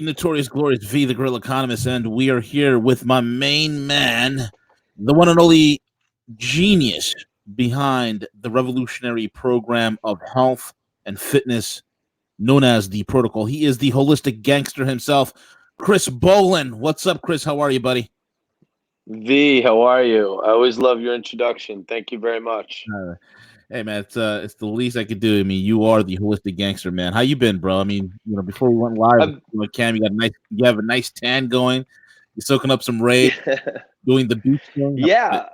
Notorious Glorious V, the Grill Economist, and we are here with my main man, the one and only genius behind the revolutionary program of health and fitness known as the Protocol. He is the holistic gangster himself, Chris Bohlin. What's up, Chris? How are you, buddy? V, how are you? I always love your introduction. Thank you very much. Hey, man, it's the least I could do. I mean, you are the holistic gangster, man. How you been, bro? I mean, before we went live, I'm, Cam, you have a nice tan going. You're soaking up some rays, doing the beach thing. yeah,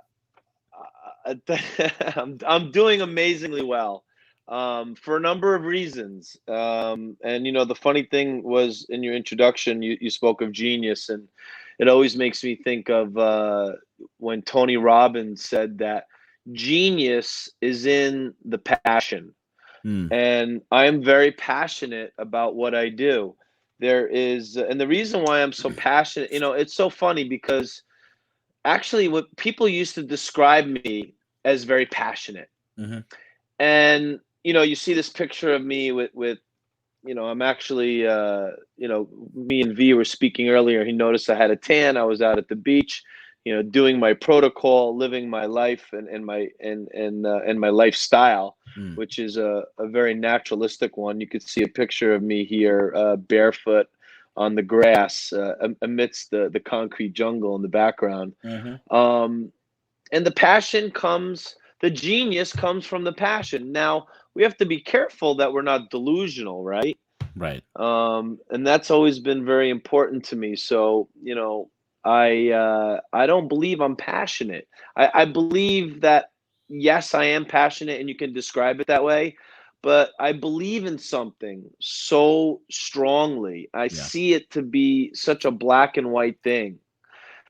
I'm doing amazingly well for a number of reasons. And the funny thing was in your introduction, you spoke of genius, and it always makes me think of when Tony Robbins said that genius is in the passion. Hmm. And I am very passionate about what I do. And the reason why I'm so passionate, it's so funny because actually, what people used to describe me as very passionate. Mm-hmm. And you see this picture of me with I'm actually me and V were speaking earlier. He noticed I had a tan. I was out at the beach, doing my protocol, living my life and my lifestyle, Mm. which is a very naturalistic one. You could see a picture of me here, barefoot on the grass, amidst the concrete jungle in the background. Mm-hmm. Um, and the genius comes from the passion. Now, we have to be careful that we're not delusional, right? Right. And that's always been very important to me. So, I don't believe I'm passionate. I believe that yes, I am passionate, and you can describe it that way. But I believe in something so strongly. I Yeah. see it to be such a black and white thing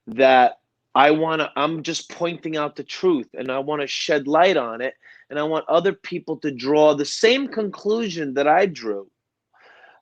that I'm just pointing out the truth, and I want to shed light on it, and I want other people to draw the same conclusion that I drew.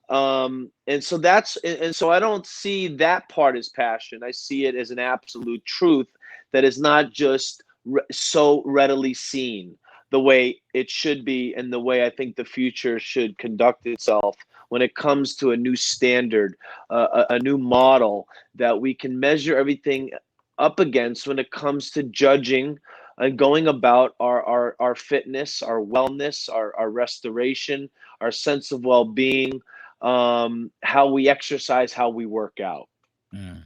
And so I don't see that part as passion. I see it as an absolute truth that is not just so readily seen the way it should be, and the way I think the future should conduct itself when it comes to a new standard, a new model that we can measure everything up against when it comes to judging and going about our fitness, our wellness, our restoration, our sense of well-being, how we exercise, how we work out. Mm.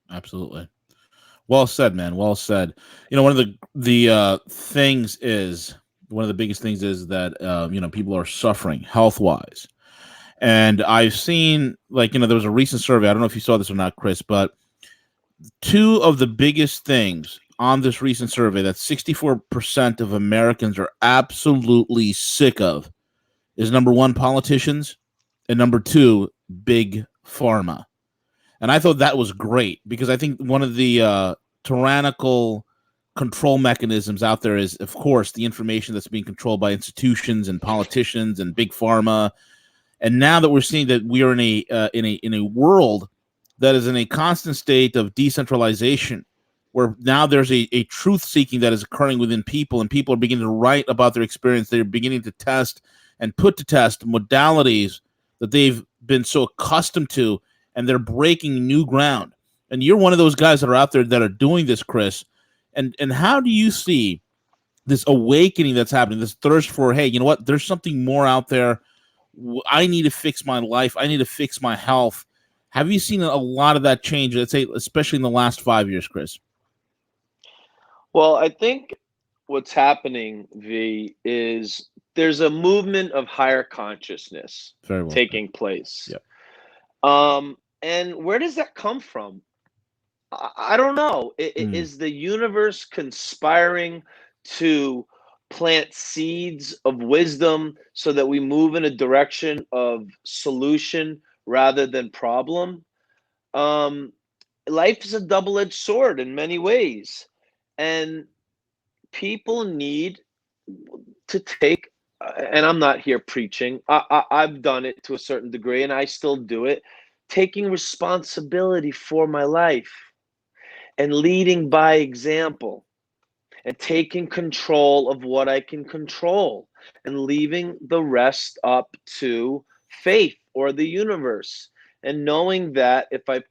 Absolutely. Well said, man. Well said. One of the things is one of the biggest things is that people are suffering health wise, and I've seen there was a recent survey. I don't know if you saw this or not, Chris, but two of the biggest things on this recent survey that 64% of Americans are absolutely sick of is number one, politicians, and number two, big pharma. And I thought that was great because I think one of the tyrannical control mechanisms out there is, of course, the information that's being controlled by institutions and politicians and big pharma. And now that we're seeing that we are in a world that is in a constant state of decentralization, where now there's a truth seeking that is occurring within people, and people are beginning to write about their experience. They're beginning to test and put to test modalities that they've been so accustomed to, and they're breaking new ground. And you're one of those guys that are out there that are doing this, Chris. And how do you see this awakening that's happening, this thirst for, hey, you know what? There's something more out there. I need to fix my life. I need to fix my health. Have you seen a lot of that change? Let's say, especially in the last 5 years, Chris. Well, I think what's happening, V, is there's a movement of higher consciousness Very well said. taking place. Yep. And where does that come from? I don't know. Mm. Is the universe conspiring to plant seeds of wisdom so that we move in a direction of solution rather than problem? Um, Life is a double-edged sword in many ways, and people need to take. And I'm not here preaching. I've done it to a certain degree, and I still do it. Taking responsibility for my life and leading by example and taking control of what I can control and leaving the rest up to faith or the universe. and knowing that if I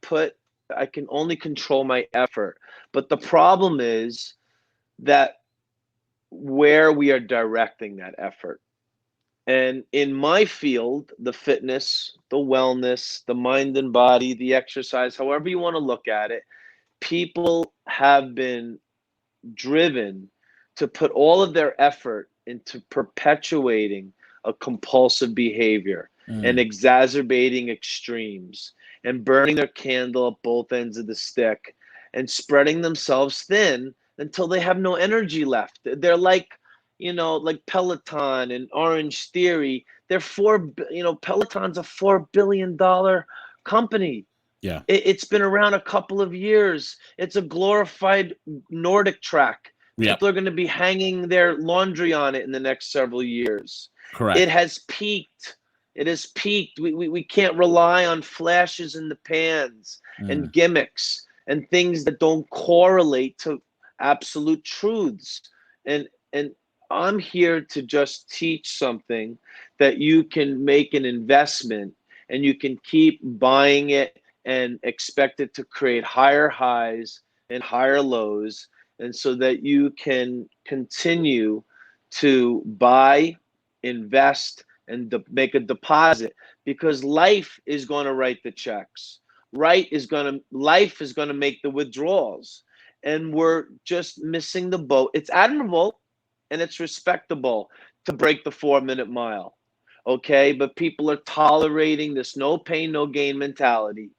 can only control my effort. But the problem is that where we are directing that effort. And in my field, the fitness, the wellness, the mind and body, the exercise, however you want to look at it, people have been driven to put all of their effort into perpetuating a compulsive behavior and Mm. exacerbating extremes and burning their candle at both ends of the stick and spreading themselves thin until they have no energy left. They're like, like Peloton and Orange Theory. Peloton's a $4 billion company. Yeah. It's been around a couple of years. It's a glorified Nordic track. Yep. People are going to be hanging their laundry on it in the next several years. It Correct. has peaked. It has peaked. We can't rely on flashes in the pans and Mm. gimmicks and things that don't correlate to absolute truths. And I'm here to just teach something that you can make an investment and you can keep buying it and expect it to create higher highs and higher lows, and so that you can continue to buy, invest, and make a deposit, because life is going to write the checks. Life is going to make the withdrawals, and we're just missing the boat. It's admirable and it's respectable to break the 4 minute mile, okay? But people are tolerating this no pain, no gain mentality,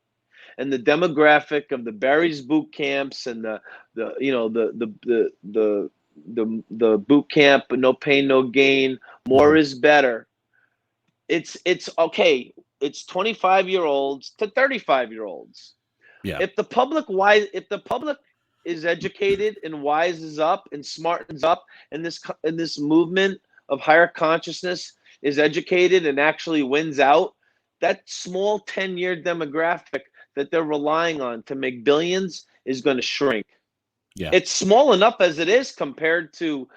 and the demographic of the Barry's boot camps and the boot camp, no pain, no gain, more Mhm. is better. It's okay. It's 25-year-olds to 35-year-olds. Yeah. If the public is educated and wises up and smartens up, and this movement of higher consciousness is educated and actually wins out, that small 10-year demographic that they're relying on to make billions is going to shrink. Yeah. It's small enough as it is compared to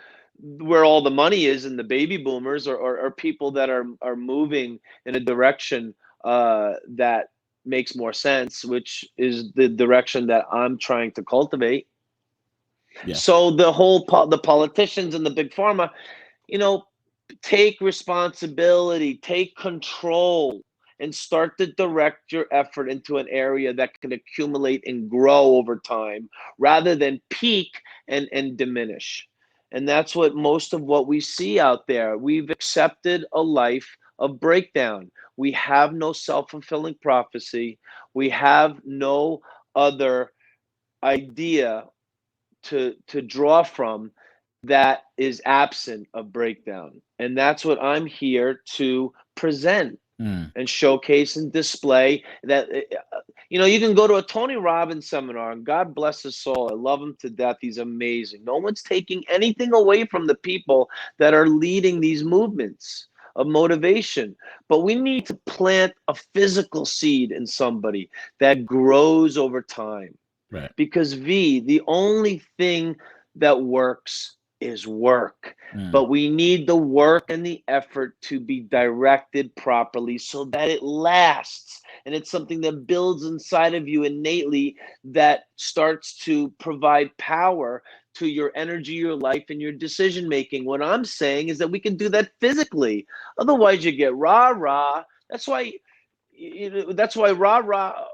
where all the money is in the baby boomers, or people that are moving in a direction that makes more sense, which is the direction that I'm trying to cultivate. Yeah. So the politicians and the big pharma, you know, take responsibility, take control, and start to direct your effort into an area that can accumulate and grow over time rather than peak and diminish. And that's what most of what we see out there. We've accepted a life of breakdown. We have no self-fulfilling prophecy. We have no other idea to draw from that is absent of breakdown. And that's what I'm here to present Mm. and showcase and display. That you can go to a Tony Robbins seminar, and God bless his soul, I love him to death, he's amazing. No one's taking anything away from the people that are leading these movements of motivation, but we need to plant a physical seed in somebody that grows over time. Right. Because the only thing that works is work. Mm. But we need the work and the effort to be directed properly so that it lasts. And it's something that builds inside of you innately, that starts to provide power to your energy, your life, and your decision making. What I'm saying is that we can do that physically. Otherwise, you get rah rah. That's why rah rah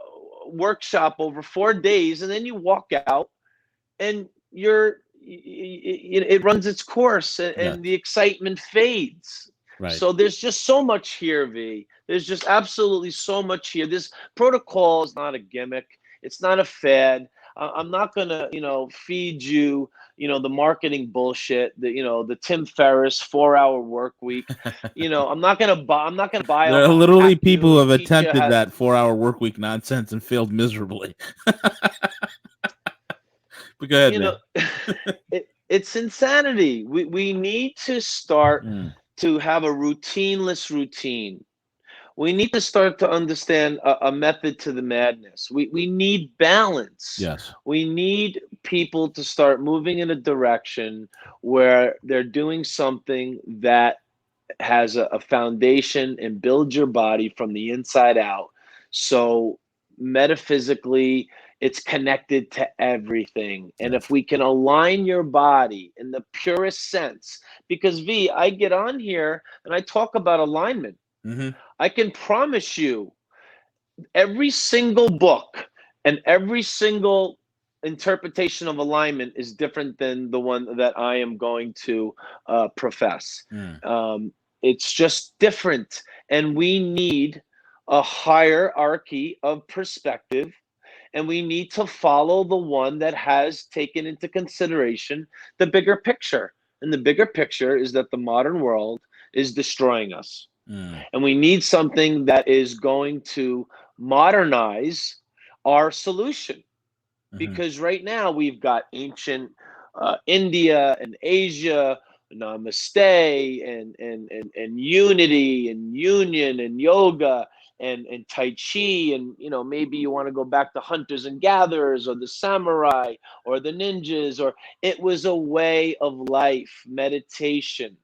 workshop over 4 days, and then you walk out and it runs its course, Yes. and the excitement fades. Right. So there's just so much here, there's just absolutely so much here. This protocol is not a gimmick, it's not a fad. I'm not gonna feed you the marketing bullshit, the Tim Ferriss 4-hour work week. There are literally biohack people you who and have teach you attempted how. that 4-hour work week nonsense and failed miserably. But go ahead, you man. know it's insanity. We need to start Mm. to have a routineless routine. We need to start to understand a method to the madness. We need balance. Yes. We need people to start moving in a direction where they're doing something that has a foundation and builds your body from the inside out, So metaphysically, it's connected to everything. And if Yes. we can align your body in the purest sense, because V, I get on here and I talk about alignment. Hmm. I can promise you every single book and every single interpretation of alignment is different than the one that I am going to profess. Mm. Um, it's just different. And we need a hierarchy of perspective, and we need to follow the one that has taken into consideration the bigger picture. And the bigger picture is that the modern world is destroying us. Mm. And we need something that is going to modernize our solution. Hmm. Because right now we've got ancient India and Asia, namaste, and unity and union and yoga and tai chi, and maybe you want to go back to hunters and gatherers or the samurai or the ninjas, or it was a way of life, meditation,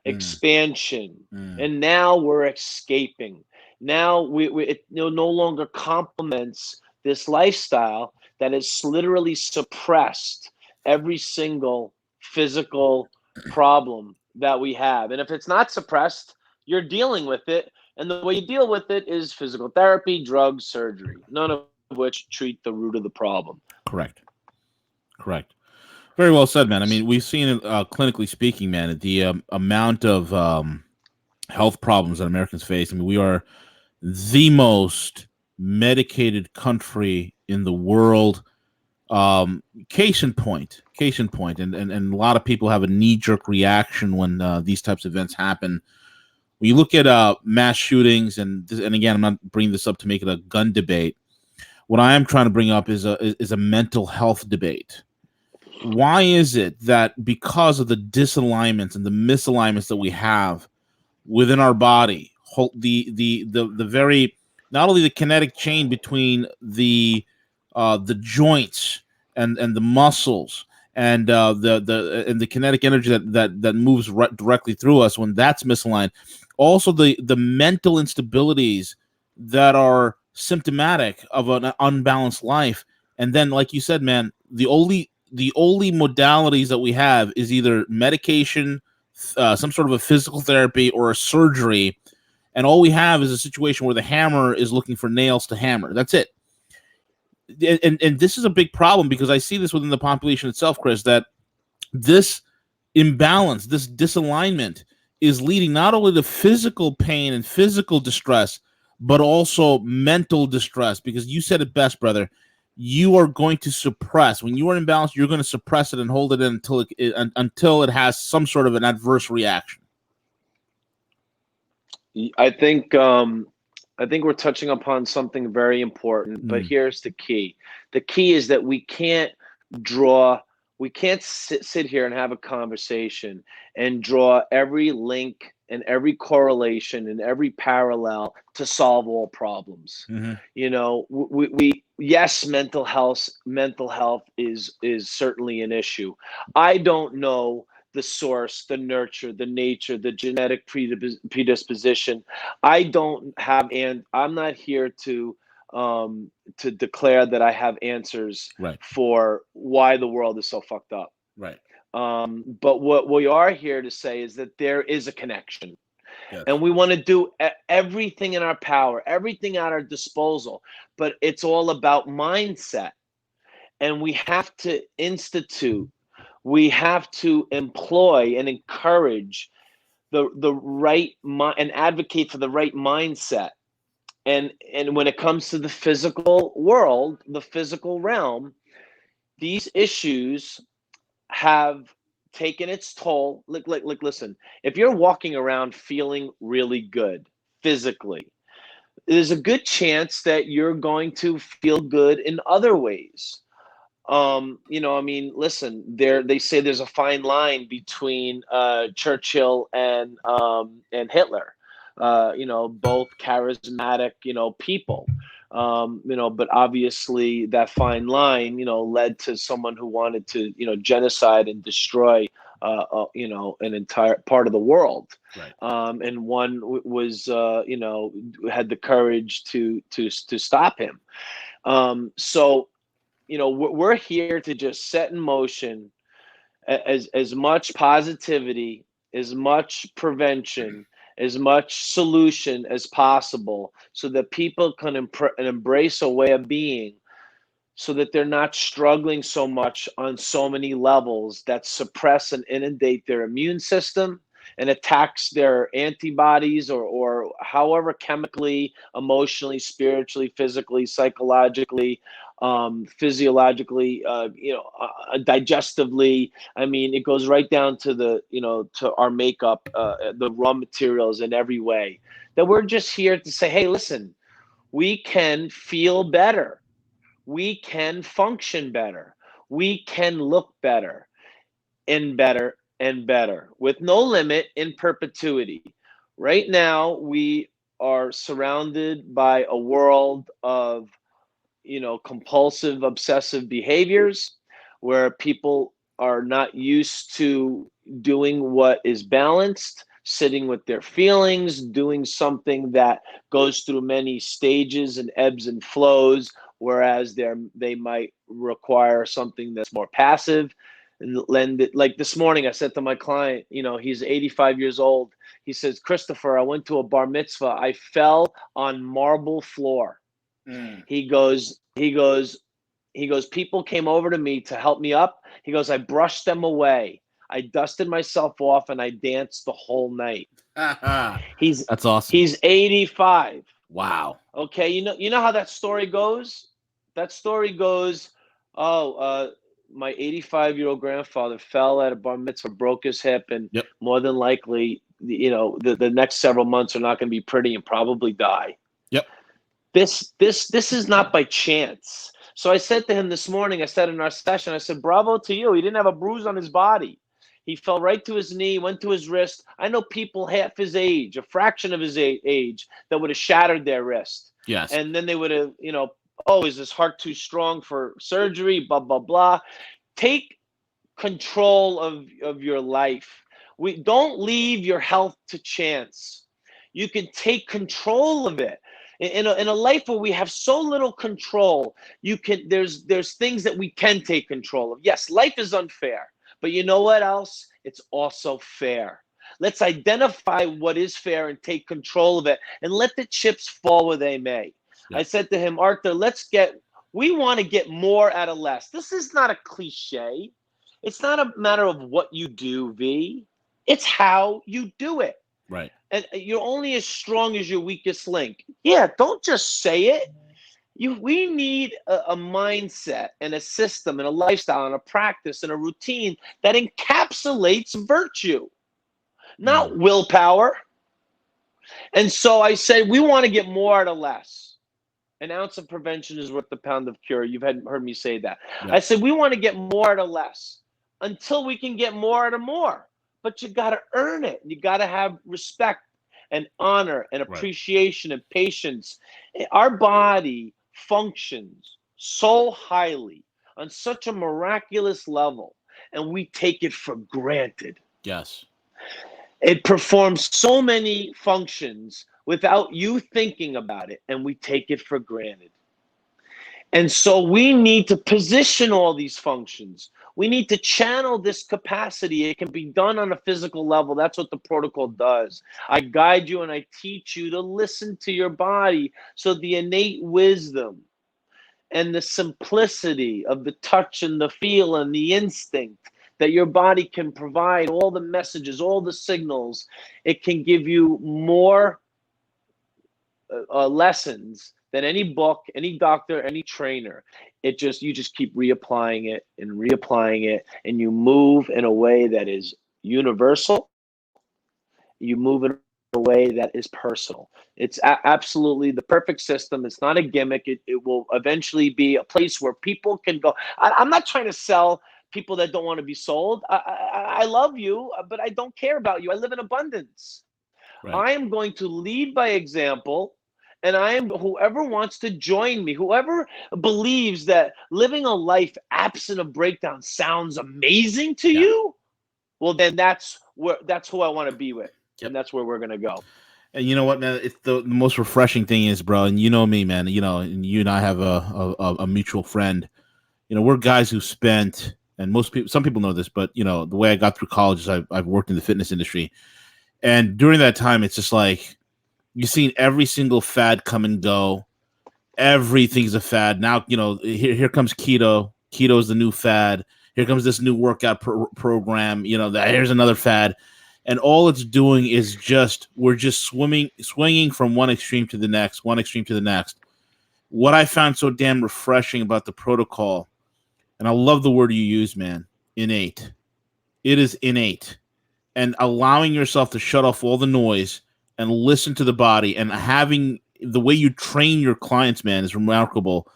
Mm. expansion, Mm. and now we're escaping. Now it no longer complements this lifestyle that has literally suppressed every single physical problem that we have. And if it's not suppressed, you're dealing with it. And the way you deal with it is physical therapy, drugs, surgery, none of which treat the root of the problem. Correct. Correct. Very well said, man. I mean, we've seen it clinically speaking, man, the amount of health problems that Americans face. I mean, we are the most medicated country in the world. Case in point, and a lot of people have a knee jerk reaction when these types of events happen. When you look at mass shootings, and again, I'm not bringing this up to make it a gun debate. What I am trying to bring up is a mental health debate. Why is it that because of the disalignments and the misalignments that we have within our body, the very, not only the kinetic chain between the joints and the muscles, and the kinetic energy that moves directly through us, when that's misaligned, also the mental instabilities that are symptomatic of an unbalanced life. And then, like you said, man, the only modalities that we have is either medication, some sort of a physical therapy, or a surgery, and all we have is a situation where the hammer is looking for nails to hammer. That's it. And this is a big problem, because I see this within the population itself, Chris, that this imbalance, this disalignment, is leading not only to physical pain and physical distress, but also mental distress. Because you said it best, brother. You are going to suppress, when you are imbalanced, you're going to suppress it and hold it in until it has some sort of an adverse reaction. I think um, I think we're touching upon something very important, but Mm. here's the key. The key is that draw, we can't sit here and have a conversation and draw every link and every correlation and every parallel to solve all problems. Hmm. Yes, mental health is certainly an issue. I don't know the source, the nurture, the nature, the genetic predisposition. I don't have, and I'm not here to declare that I have answers Right. for why the world is so fucked up. Right. But what we are here to say is that there is a connection, Yes. and we want to do everything in our power, everything at our disposal. But it's all about mindset, and we have to institute, we have to employ and encourage the right mind and advocate for the right mindset. And when it comes to the physical world, the physical realm, these issues have taken its toll. Listen, if you're walking around feeling really good physically, there's a good chance that you're going to feel good in other ways. I mean, listen, they say there's a fine line between Churchill and Hitler. Both charismatic, people. But obviously that fine line, led to someone who wanted to, genocide and destroy an entire part of the world. Right. And one was, had the courage to stop him. So, we're here to just set in motion as much positivity, as much prevention, as much solution as possible, so that people can embrace a way of being, so that they're not struggling so much on so many levels that suppress and inundate their immune system and attacks their antibodies, or however chemically, emotionally, spiritually, physically, psychologically, physiologically, digestively. I mean, it goes right down to to our makeup, the raw materials in every way. That we're just here to say, hey, listen, we can feel better. We can function better. We can look better and better and better with no limit in perpetuity. Right now, we are surrounded by a world of, compulsive, obsessive behaviors where people are not used to doing what is balanced, sitting with their feelings, doing something that goes through many stages and ebbs and flows, whereas they might require something that's more passive and lend it. Like this morning, I said to my client, he's 85 years old. He says, Christopher, I went to a bar mitzvah. I fell on marble floor. Mm. He goes, people came over to me to help me up. He goes, I brushed them away. I dusted myself off and I danced the whole night. That's awesome. He's 85. Wow. Okay, you know how that story goes? That story goes, my 85-year-old grandfather fell at a bar mitzvah, broke his hip, and Yep. more than likely, the next several months are not going to be pretty and probably die. Yep. This is not by chance. So I said to him this morning, I said in our session, I said, bravo to you. He didn't have a bruise on his body. He fell right to his knee, went to his wrist. I know people half his age, a fraction of his age, that would have shattered their wrist. Yes. And then they would have, oh, is this heart too strong for surgery? Blah, blah, blah. Take control of your life. We don't leave your health to chance. You can take control of it. In a life where we have so little control, there's things that we can take control of. Yes, life is unfair, but you know what else? It's also fair. Let's identify what is fair and take control of it, and let the chips fall where they may. Yep. I said to him, Arthur, we want to get more out of less. This is not a cliche. It's not a matter of what you do, V. It's how you do it. Right. And you're only as strong as your weakest link. Yeah, don't just say it. We need a mindset and a system and a lifestyle and a practice and a routine that encapsulates virtue, not willpower. And so I say, we want to get more out of less. An ounce of prevention is worth a pound of cure. You've heard me say that. Yep. I said, we want to get more out of less until we can get more out of more. But you got to earn it. You got to have respect and honor and appreciation and patience. Our body functions so highly on such a miraculous level, and we take it for granted. Yes. It performs so many functions without you thinking about it, and we take it for granted. And so we need to position all these functions. We need to channel this capacity. It can be done on a physical level. That's what the protocol does. I guide you and I teach you to listen to your body. So the innate wisdom and the simplicity of the touch and the feel and the instinct that your body can provide, all the messages, all the signals, it can give you more lessons than any book, any doctor, any trainer. You just keep reapplying it, and you move in a way that is universal. You move in a way that is personal. It's absolutely the perfect system. It's not a gimmick. It will eventually be a place where people can go. I'm not trying to sell people that don't want to be sold. I love you, but I don't care about you. I live in abundance. Right. I am going to lead by example. And whoever wants to join me, whoever believes that living a life absent of breakdown sounds amazing to you, well, then that's who I want to be with, Yep. and that's where we're gonna go. And you know what, man? It's the most refreshing thing is, bro. And you know me, man. You know, and you and I have a mutual friend. You know, we're guys who spent, and most people, some people know this, but you know, the way I got through college is I've worked in the fitness industry, and during that time, it's just like you've seen every single fad come and go. Everything's a fad now. You know, here comes keto. Keto is the new fad. Here comes this new workout program. You know, here's another fad, and all it's doing is we're just swinging from one extreme to the next, one extreme to the next. What I found so damn refreshing about the protocol, and I love the word you use, man, innate. It is innate, and allowing yourself to shut off all the noise and listen to the body, and having the way you train your clients, man, is remarkable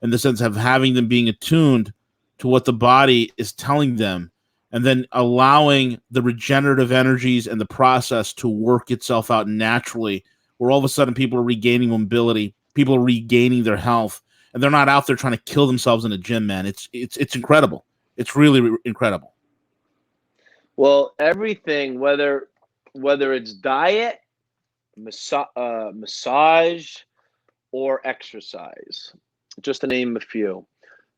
in the sense of having them being attuned to what the body is telling them, and then allowing the regenerative energies and the process to work itself out naturally, where all of a sudden people are regaining mobility, people are regaining their health, and they're not out there trying to kill themselves in a gym, man. It's incredible. It's really incredible. Well, everything, whether it's diet, massage, or exercise, just to name a few.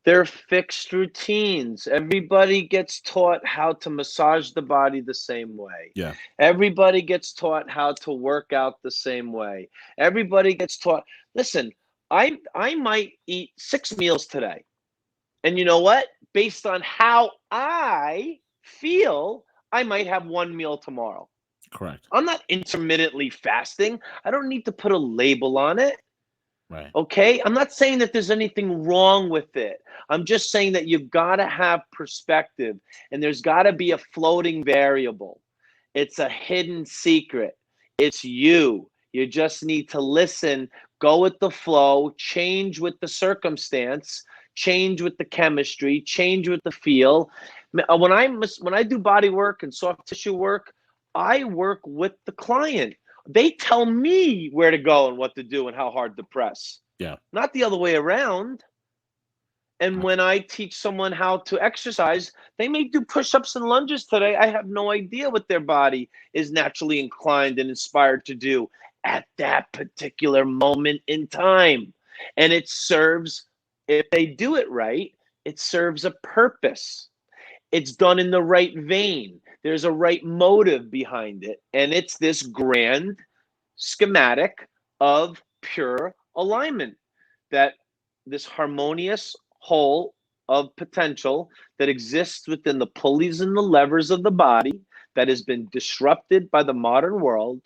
They're fixed routines. Everybody gets taught how to massage the body the same way. Yeah. Everybody gets taught how to work out the same way. Everybody gets taught. Listen, I might eat 6 meals today. And you know what? Based on how I feel, I might have 1 meal tomorrow. Correct. I'm not intermittently fasting. I don't need to put a label on it. Right. Okay. I'm not saying that there's anything wrong with it. I'm just saying that you've got to have perspective, and there's got to be a floating variable. It's a hidden secret. It's you. You just need to listen, go with the flow, change with the circumstance, change with the chemistry, change with the feel. When I do body work and soft tissue work, I work with the client. They tell me where to go and what to do and how hard to press, Yeah. not the other way around. And when I teach someone how to exercise, they may do push-ups and lunges today. I have no idea what their body is naturally inclined and inspired to do at that particular moment in time. And it serves, if they do it right, it serves a purpose. It's done in the right vein. There's a right motive behind it. And it's this grand schematic of pure alignment, that this harmonious whole of potential that exists within the pulleys and the levers of the body that has been disrupted by the modern world.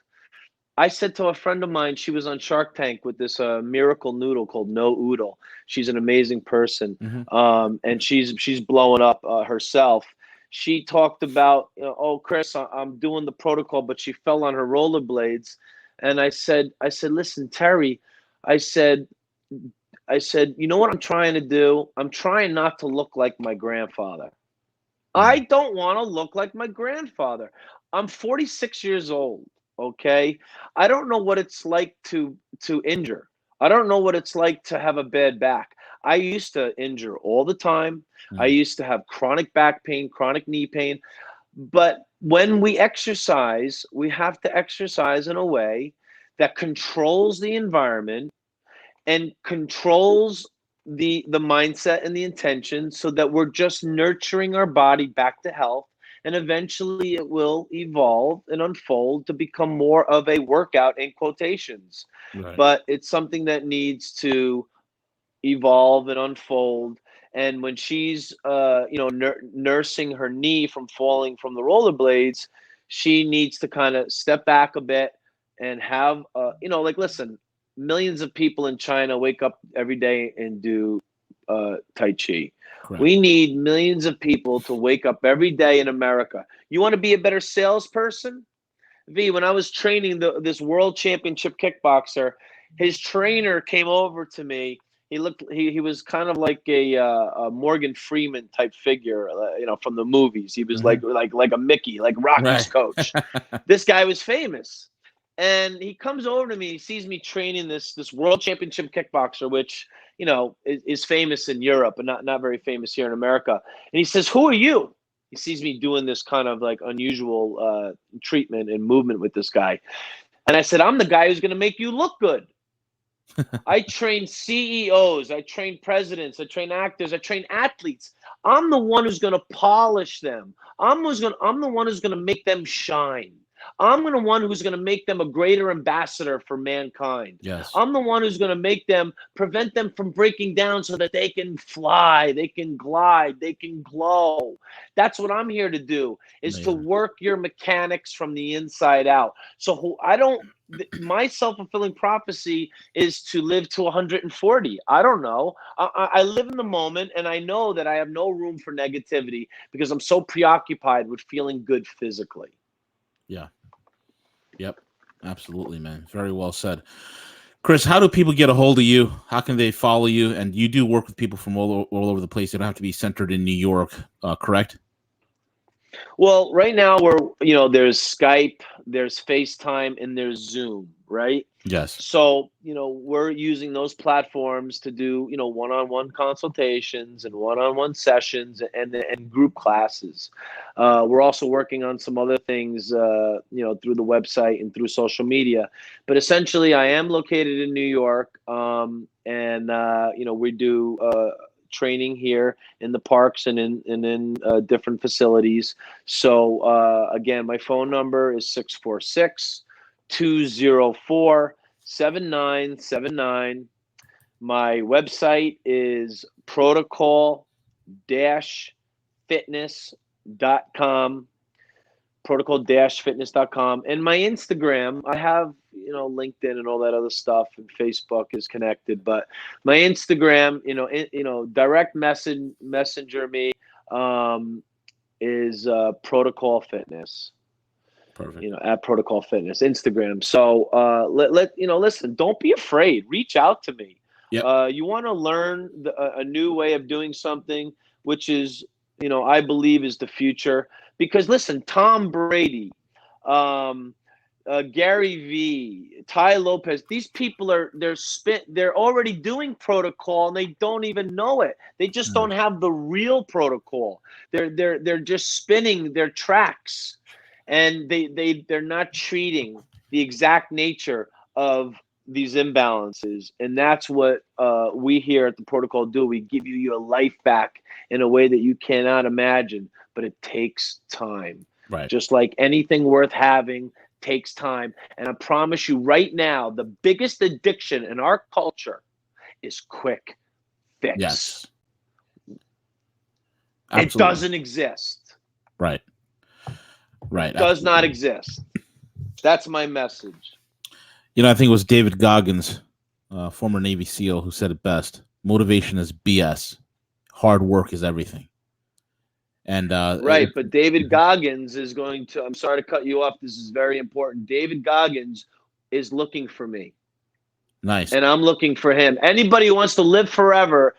I said to a friend of mine, she was on Shark Tank with this miracle noodle called No Oodle. She's an amazing person, Mm-hmm. and she's blowing up herself. She talked about, oh, Chris, I'm doing the protocol, but she fell on her rollerblades, and I said, listen, Terry, I said, you know what I'm trying to do? I'm trying not to look like my grandfather. I don't want to look like my grandfather. I'm 46 years old, okay? I don't know what it's like to injure. I don't know what it's like to have a bad back. I used to injure all the time. I Mm. used to have chronic back pain, chronic knee pain. But when we exercise, we have to exercise in a way that controls the environment and controls the mindset and the intention, so that we're just nurturing our body back to health, and eventually it will evolve and unfold to become more of a workout in quotations. Right. But it's something that needs to evolve and unfold. And when she's nursing her knee from falling from the rollerblades, she needs to kind of step back a bit and have like, listen, millions of people in China wake up every day and do Tai Chi. Correct. We need millions of people to wake up every day in America. You want to be a better salesperson? V, when I was training this world championship kickboxer, his trainer came over to me. He was kind of like a Morgan Freeman type figure, from the movies. He was Mm-hmm. like a Mickey, like Rocky's Right. coach. This guy was famous. And he comes over to me, he sees me training this world championship kickboxer, which, is famous in Europe and not very famous here in America. And he says, "Who are you?" He sees me doing this kind of like unusual treatment and movement with this guy. And I said, I'm the guy who's going to make you look good. I train CEOs, I train presidents, I train actors, I train athletes. I'm the one who's going to polish them. I'm the one who's going to make them shine. I'm the one who's going to make them a greater ambassador for mankind. Yes. I'm the one who's going to prevent them from breaking down so that they can fly, they can glide, they can glow. That's what I'm here to do, is to work your mechanics from the inside out. So my self-fulfilling prophecy is to live to 140. I don't know. I live in the moment, and I know that I have no room for negativity because I'm so preoccupied with feeling good physically. Yeah. Yep. Absolutely, man. Very well said. Chris, how do people get a hold of you? How can they follow you? And you do work with people from all over the place. They don't have to be centered in New York, correct? Well, right now there's Skype, there's FaceTime, and there's Zoom, right? Yes. So, we're using those platforms to do, one-on-one consultations and one-on-one sessions and group classes. We're also working on some other things, through the website and through social media. But essentially, I am located in New York, and we do training here in the parks and in different facilities. So again, my phone number is 646-204-7979. My website is protocol-fitness.com. protocol-fitness.com. And my Instagram, I have, LinkedIn and all that other stuff, and Facebook is connected. But my Instagram, direct messenger me is Protocol Fitness. Perfect. At Protocol Fitness, Instagram. So listen, don't be afraid. Reach out to me. Yep. You want to learn a new way of doing something, which is, I believe is the future. Because listen, Tom Brady, Gary Vee, Ty Lopez, these people they're already doing protocol and they don't even know it. They just don't have the real protocol. They're just spinning their tracks, and they're not treating the exact nature of these imbalances. And that's what we here at the Protocol do. We give you your life back in a way that you cannot imagine, but it takes time. Right. Just like anything worth having takes time. And I promise you right now, the biggest addiction in our culture is quick fix. Yes. It doesn't exist. Right. Right. Does not exist. That's my message. I think it was David Goggins, former Navy SEAL, who said it best. Motivation is BS. Hard work is everything. And right, but David Goggins is going to, I'm sorry to cut you off. This is very important. David Goggins is looking for me. Nice. And I'm looking for him. Anybody who wants to live forever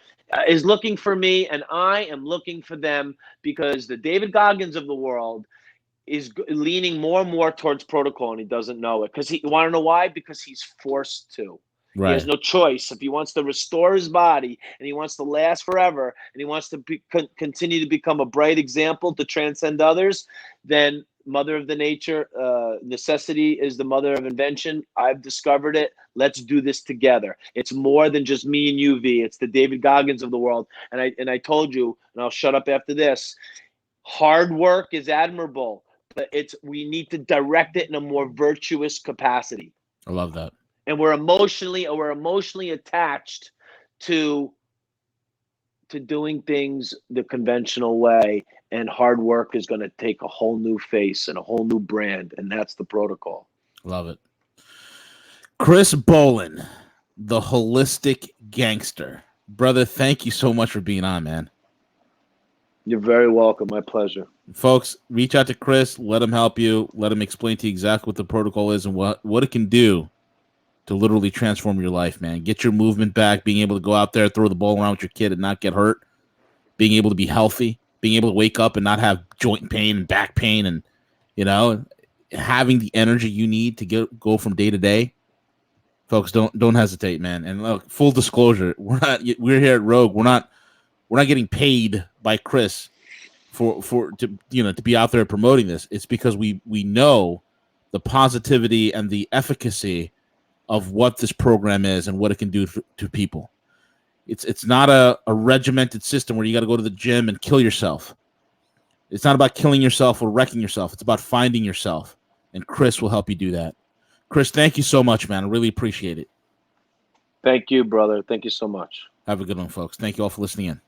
is looking for me, and I am looking for them, because the David Goggins of the world is leaning more and more towards protocol, and he doesn't know it. You want to know why? Because he's forced to. Right. He has no choice. If he wants to restore his body and he wants to last forever and he wants to continue to become a bright example to transcend others, then mother of the nature, necessity is the mother of invention. I've discovered it. Let's do this together. It's more than just me and you, V. It's the David Goggins of the world. And I told you, and I'll shut up after this, hard work is admirable, but we need to direct it in a more virtuous capacity. I love that. And we're emotionally attached to doing things the conventional way, and hard work is going to take a whole new face and a whole new brand, and that's the protocol. Love it. Chris Bohlin, the holistic gangster. Brother, thank you so much for being on, man. You're very welcome. My pleasure. Folks, reach out to Chris. Let him help you. Let him explain to you exactly what the protocol is and what it can do to literally transform your life, man. Get your movement back, being able to go out there, throw the ball around with your kid and not get hurt, being able to be healthy, being able to wake up and not have joint pain and back pain, and, having the energy you need to go from day to day. Folks, don't hesitate, man. And look, full disclosure, we're here at Rogue. We're not getting paid by Chris to be out there promoting this. It's because we know the positivity and the efficacy of what this program is and what it can do to people. It's not a regimented system where you got to go to the gym and kill yourself. It's not about killing yourself or wrecking yourself. It's about finding yourself, and Chris will help you do that. Chris, thank you so much, man. I really appreciate it. Thank you, brother. Thank you so much. Have a good one, folks. Thank you all for listening in.